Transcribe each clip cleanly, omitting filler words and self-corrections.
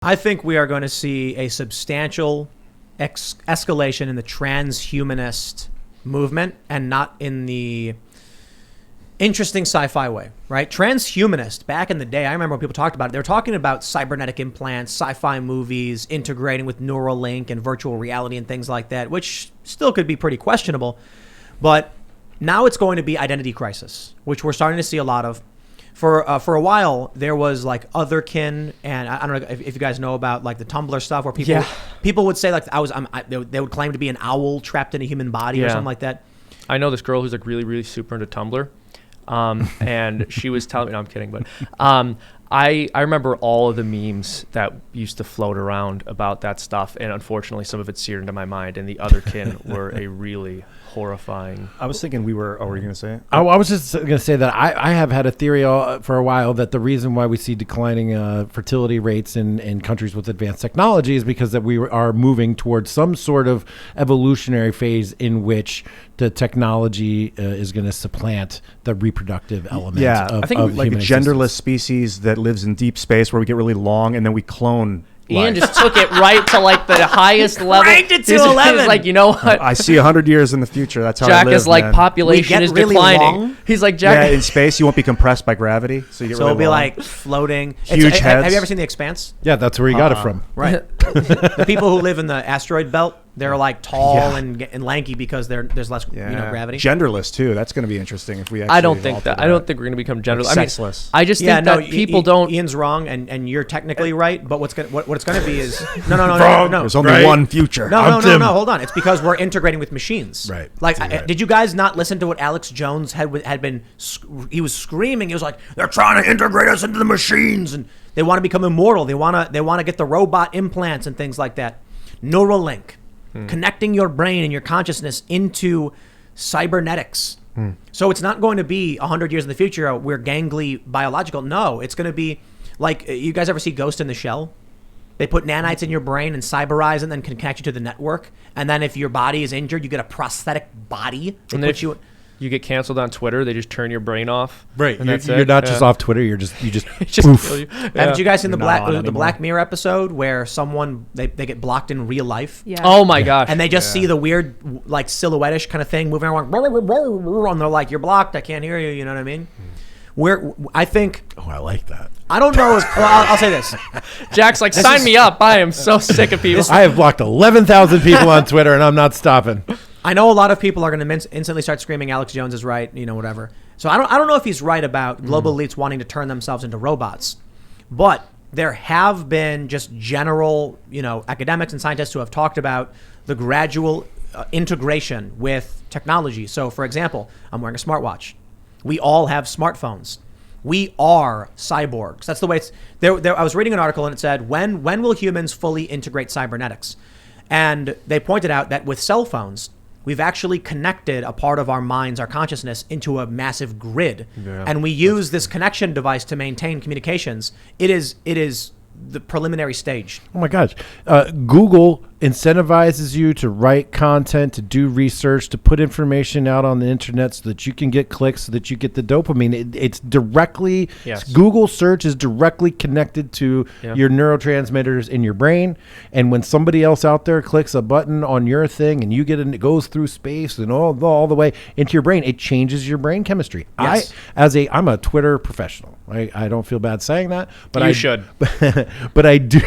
I think we are going to see a substantial escalation in the transhumanist movement, and not in the interesting sci-fi way, right? Transhumanist, back in the day, I remember when people talked about it, they were talking about cybernetic implants, sci-fi movies, integrating with Neuralink and virtual reality and things like that, which still could be pretty questionable. But now it's going to be identity crisis, which we're starting to see a lot of. For a while, there was like OtherKin, and I don't know if you guys know about like the Tumblr stuff, where people would say like they would claim to be an owl trapped in a human body or something like that. I know this girl who's like really, really super into Tumblr, and she was telling me, no, I'm kidding, but I remember all of the memes that used to float around about that stuff, and unfortunately, some of it seared into my mind. And the OtherKin were a really horrifying. I was thinking we were. Oh, were you going to say it? I was just going to say that I have had a theory for a while that the reason why we see declining fertility rates in countries with advanced technology is because that we are moving towards some sort of evolutionary phase in which the technology is going to supplant the reproductive element. Yeah, of, I think of like a human genderless existence. species that lives in deep space where we get really long and then we clone. Ian just took it right to like the highest level. Cranked it to He's 11. like, you know what? I see 100 years in the future. That's how Jack I live, is like, man. population We get is really declining. long? He's like, Jack. Yeah, in space you won't be compressed by gravity, so you get So really it'll be long. like floating. Huge heads. Have you ever seen The Expanse? Yeah, that's where you got it from. Right. The people who live in the asteroid belt, they're like tall and lanky because there's less gravity. Genderless too. That's going to be interesting if we actually. I don't think that. I don't think we're going to become genderless. Like I mean, sexless. I just think that people don't. Ian's wrong, and you're technically right. But what it's going to be is no. There's only one future. No. Hold on. It's because we're integrating with machines. Right. Like, did you guys not listen to what Alex Jones had been? He was screaming. He was like, "They're trying to integrate us into the machines, and they want to become immortal. They want to get the robot implants and things like that. Neuralink, connecting your brain and your consciousness into cybernetics." So it's not going to be 100 years in the future. We're gangly biological. No, it's going to be like, you guys ever see Ghost in the Shell? They put nanites in your brain and cyberize and then can connect you to the network. And then if your body is injured, you get a prosthetic body. And if you get canceled on Twitter, they just turn your brain off. Right. And that's You're it. not just off Twitter. You just Just kill you. Haven't you guys seen the Not Black Mirror episode where someone they get blocked in real life? Yeah. Oh my gosh. And they just see the weird, like, silhouette-ish kind of thing moving around, and they're like, "You're blocked. I can't hear you." You know what I mean? I think. Oh, I like that. I don't know. I'll say this. Jack's like, sign me up. I am so sick of people. I have blocked 11,000 people on Twitter, and I'm not stopping. I know a lot of people are going to instantly start screaming, "Alex Jones is right," whatever. So I don't know if he's right about global elites wanting to turn themselves into robots, but there have been just general, academics and scientists who have talked about the gradual integration with technology. So, for example, I'm wearing a smartwatch. We all have smartphones. We are cyborgs. That's the way it's there. I was reading an article and it said, when will humans fully integrate cybernetics? And they pointed out that with cell phones, we've actually connected a part of our minds, our consciousness, into a massive grid. Yeah, and we use this connection device to maintain communications. It is the preliminary stage. Oh my gosh. Google incentivizes you to write content, to do research, to put information out on the internet so that you can get clicks, so that you get the dopamine. It's directly, Google search is directly connected to your neurotransmitters in your brain. And when somebody else out there clicks a button on your thing and you get it goes through space and all the way into your brain, it changes your brain chemistry. Yes. I'm a Twitter professional. I don't feel bad saying that, but you should. But I do.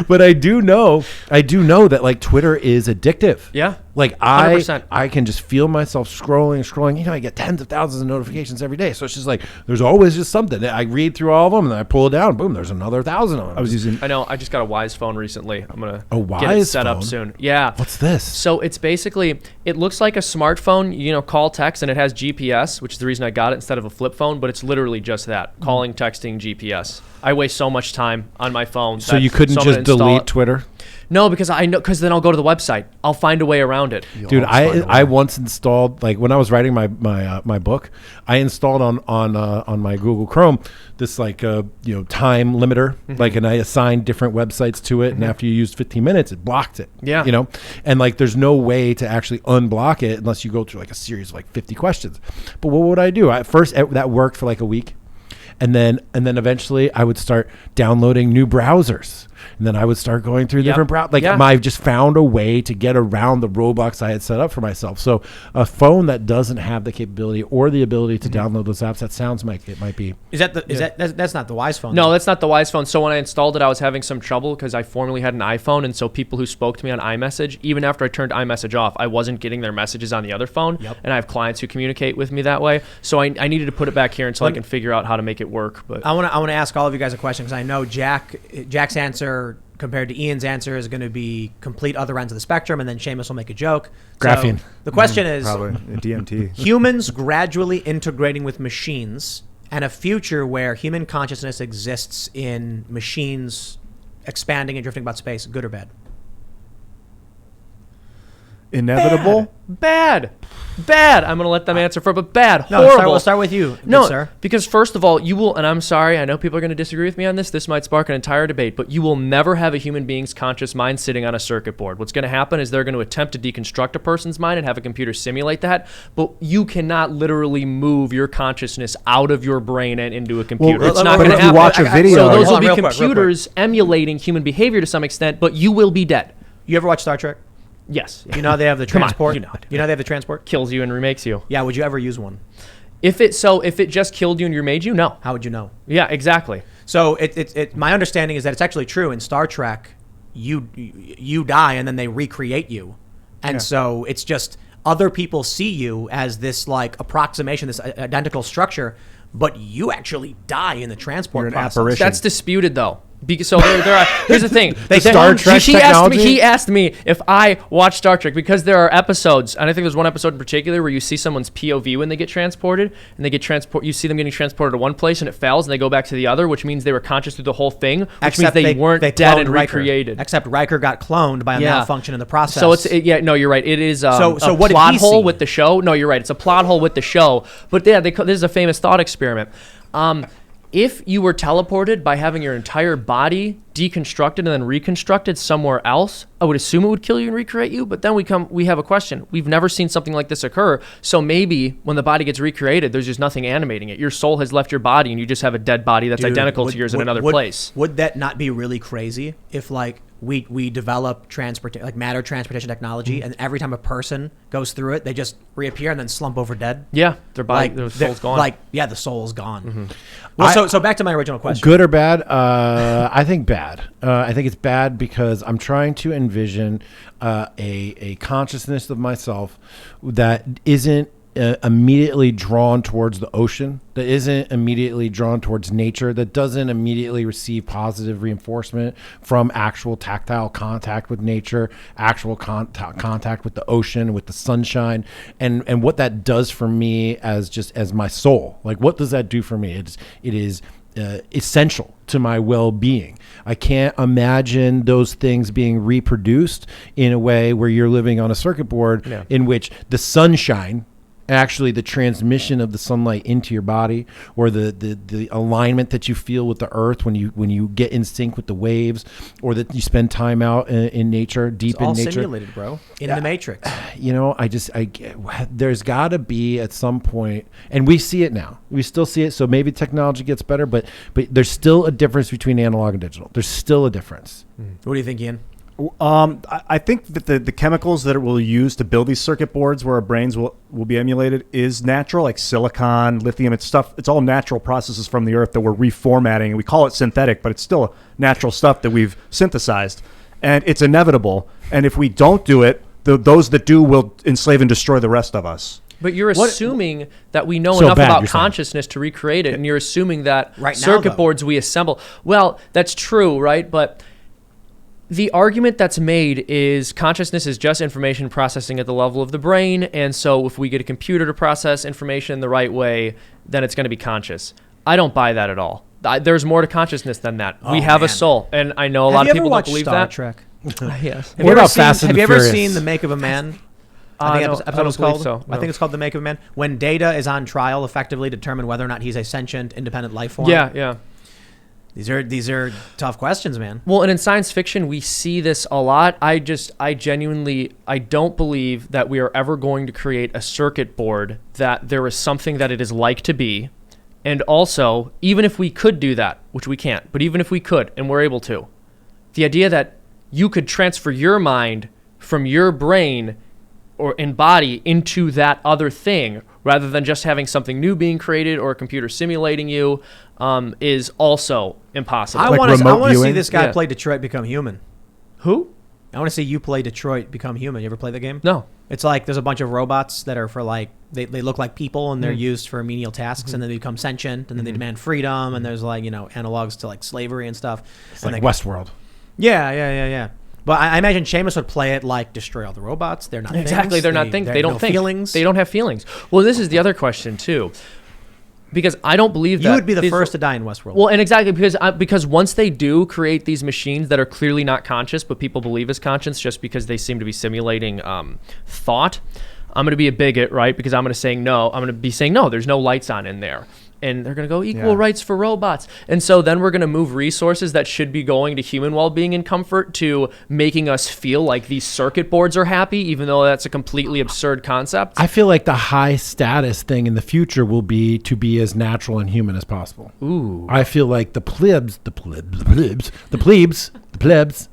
But I do know that like Twitter is addictive. Yeah. Like 100%. I can just feel myself scrolling. I get tens of thousands of notifications every day. So it's just like, there's always just something. I read through all of them and then I pull it down. Boom, there's another 1,000 of them. I know. I just got a Wise phone recently. I'm going A to Wise get it set phone? up soon. Yeah. What's this? So it's basically, it looks like a smartphone, call, text, and it has GPS, which is the reason I got it instead of a flip phone, but it's literally just that. Calling, texting, GPS. I waste so much time on my phone. So you couldn't just delete Twitter? No, because because then I'll go to the website. I'll find a way around it. Dude, I once installed, like when I was writing my book, I installed on my Google Chrome this like time limiter, and I assigned different websites to it, and after you used 15 minutes, it blocked it. Yeah. And like there's no way to actually unblock it unless you go through like a series of like 50 questions. But what would I do? First that worked for like a week. and then eventually I would start downloading new browsers, and then I would start going through different browsers. I've just found a way to get around the roadblocks I had set up for myself. So a phone that doesn't have the capability or the ability to download those apps, that sounds like it might be. That's not the Wise phone? No, that's not the Wise phone. So when I installed it, I was having some trouble because I formerly had an iPhone, and so people who spoke to me on iMessage, even after I turned iMessage off, I wasn't getting their messages on the other phone. And I have clients who communicate with me that way. So I needed to put it back here until I can figure out how to make it work. But I want to ask all of you guys a question, because I know Jack's answer compared to Ian's answer is going to be complete other ends of the spectrum, and then Seamus will make a joke. Graphene. So the question is, Probably DMT. humans gradually integrating with machines, and a future where human consciousness exists in machines expanding and drifting about space, good or bad? Inevitable. Bad. I'm going to let them answer for it, but bad. No, Horrible. we'll start with you, No, good sir. because first of all, you will, and I'm sorry, I know people are going to disagree with me on this. This might spark an entire debate, but you will never have a human being's conscious mind sitting on a circuit board. What's going to happen is they're going to attempt to deconstruct a person's mind and have a computer simulate that, but you cannot literally move your consciousness out of your brain and into a computer. Well, it's not but going to if you happen. watch a video, So those Hold will on, be real quick. computers emulating human behavior to some extent, but you will be dead. You ever watch Star Trek? Yes. You know how they have the Come on, transport? you know how to do You know they have the transport? Kills you and remakes you. Yeah, would you ever use one? If it just killed you and remade you, no. How would you know? Yeah, exactly. So my understanding is that it's actually true in Star Trek. You die and then they recreate you, and so it's just other people see you as this like approximation, this identical structure, but you actually die in the transport You're an process. apparition. That's disputed though. So there are. Here's the thing. Star Trek technology? He asked me if I watch Star Trek because there are episodes, and I think there's one episode in particular where you see someone's POV when they get transported, and they get You see them getting transported to one place and it fails, and they go back to the other, which means they were conscious through the whole thing, which means they weren't dead cloned and Riker. recreated. Except Riker got cloned by a malfunction in the process. So no, you're right. It is So a what did plot he hole see? with the show. No, you're right. It's a plot hole with the show. But yeah, this is a famous thought experiment. If you were teleported by having your entire body deconstructed and then reconstructed somewhere else, I would assume it would kill you and recreate you. But then we have a question. We've never seen something like this occur. So maybe when the body gets recreated, there's just nothing animating it. Your soul has left your body and you just have a dead body that's identical to yours in another place. Would that not be really crazy if like we develop matter transportation technology, and every time a person goes through it, they just reappear and then slump over dead? Yeah, their body, their soul's gone. The soul's gone. Mm-hmm. Well, so back to my original question. Good or bad? I think bad. I think it's bad because I'm trying to envision a consciousness of myself that isn't immediately drawn towards the ocean, that isn't immediately drawn towards nature, that doesn't immediately receive positive reinforcement from actual tactile contact with nature, actual contact with the ocean, with the sunshine, and what that does for me as my soul. Like, what does that do for me? It is essential to my well-being. I can't imagine those things being reproduced in a way where you're living on a circuit board in which the sunshine, actually the transmission of the sunlight into your body, or the alignment that you feel with the earth when you get in sync with the waves, or that you spend time out in nature, deep it's all in nature. simulated, bro, in the Matrix. There's got to be at some point, and we see it now. We still see it. So maybe technology gets better, but there's still a difference between analog and digital. There's still a difference. What do you think, Ian? I think that the chemicals that it will use to build these circuit boards where our brains will be emulated is natural, like silicon, lithium. It's all natural processes from the earth that we're reformatting. And we call it synthetic, but it's still natural stuff that we've synthesized. And it's inevitable. And if we don't do it, those that do will enslave and destroy the rest of us. But you're assuming that we know So enough bad, about you're saying. consciousness to recreate it, and you're assuming that Right now, circuit though. boards we assemble. Well, that's true, right? But the argument that's made is consciousness is just information processing at the level of the brain, and so if we get a computer to process information the right way, then it's going to be conscious. I don't buy that at all. There's more to consciousness than that. We have a soul, and I know a lot of people don't believe Star that. Trek? Yes. Have What you ever about seen, Fast and have the you ever Furious? seen The Make of a Man? I think No, episode I don't was called. believe so, I no. think it's called The Make of a Man. When Data is on trial, effectively to determine whether or not he's a sentient, independent life form. Yeah. These are tough questions, man. Well, and in science fiction, we see this a lot. I genuinely don't believe that we are ever going to create a circuit board that there is something that it is like to be, And also, even if we could do that, which we can't, but even if we could and we're able to, the idea that you could transfer your mind from your brain or in body into that other thing rather than just having something new being created or a computer simulating you is also impossible. I Like want to remote see viewing? this guy Yeah. play Detroit Become Human. Who? I want to see you play Detroit Become Human. You ever play the game? No. It's like there's a bunch of robots that are for like they look like people and they're used for menial tasks and then they become sentient and then they demand freedom and there's like analogs to like slavery and stuff. It's And like they- Westworld. Yeah. But I imagine Seamus would play it like destroy all the robots. They're not Exactly. things. They're not things. They have don't no think. feelings. They don't have feelings. Well, this is the other question too, because I don't believe that You would be the these- first to die in Westworld. Well, and exactly because once they do create these machines that are clearly not conscious, but people believe is conscious just because they seem to be simulating thought, I'm going to be a bigot, right? Because I'm going to say no. I'm going to be saying no. There's no lights on in there. And they're going to go equal rights for robots. And so then we're going to move resources that should be going to human well-being and comfort to making us feel like these circuit boards are happy, even though that's a completely absurd concept. I feel like the high status thing in the future will be to be as natural and human as possible. Ooh. I feel like the plebs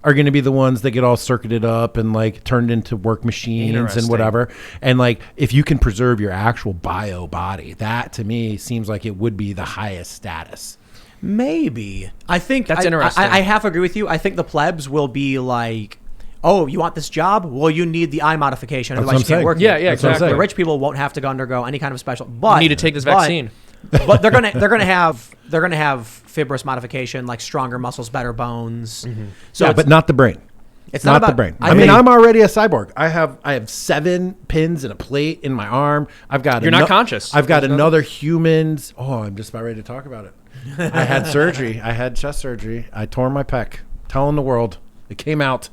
are going to be the ones that get all circuited up and like turned into work machines and Interesting. whatever. And like, if you can preserve your actual bio body, that to me seems like it would be the highest status. Maybe. I think That's interesting. I half agree with you. I think the plebs will be like, oh, you want this job? Well, you need the eye modification. That's Otherwise, what you I'm can't work saying. here. Yeah, That's what I'm exactly. saying. The rich people won't have to undergo any kind of special. But You need to take this vaccine. But they're gonna have fibrous modification, like stronger muscles, better bones. So Yeah, it's, but not the brain. it's Not about the brain. I I mean, think- I'm already a cyborg. I have 7 pins and a plate in my arm. I've got. You're not conscious. I've got another human's. Oh, I'm just about ready to talk about it. I had surgery. I had chest surgery. I tore my pec. Telling the world, it came out.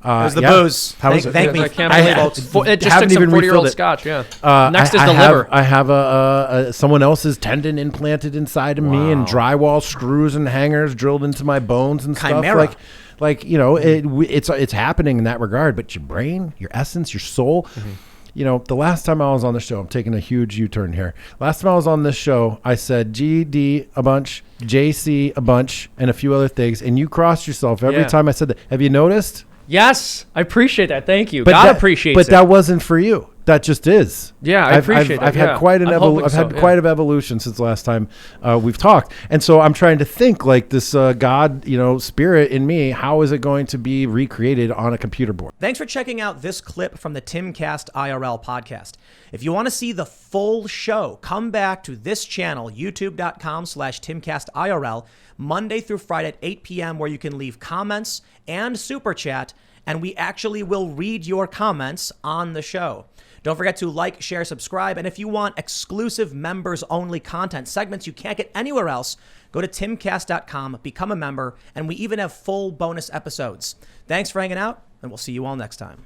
It was the booze. How was Thank it? me. I can't I believe had- it. It just haven't took some even 40-year-old refilled it. scotch. Yeah. I Next is the have, liver. I have a someone else's tendon implanted inside of me and drywall screws and hangers drilled into my bones and Chimera. stuff. Like it's happening in that regard. But your brain, your essence, your soul. The last time I was on the show, I'm taking a huge U-turn here. Last time I was on this show, I said GD a bunch, JC a bunch, and a few other things, and you crossed yourself every Yeah. time I said that. Have you noticed? Yes, I appreciate that. Thank you. God appreciates but it. that wasn't for you. That just is. Yeah, I appreciate that, I've had yeah. quite an I'm hoping I've so, had yeah. quite an evolution since the last time we've talked, and so I'm trying to think like this God, spirit in me. How is it going to be recreated on a computer board? Thanks for checking out this clip from the Timcast IRL podcast. If you want to see the full show, come back to this channel, youtube.com/TimcastIRL, Monday through Friday at 8 p.m., where you can leave comments and super chat, and we actually will read your comments on the show. Don't forget to like, share, subscribe, and if you want exclusive members-only content, segments you can't get anywhere else, go to timcast.com, become a member, and we even have full bonus episodes. Thanks for hanging out, and we'll see you all next time.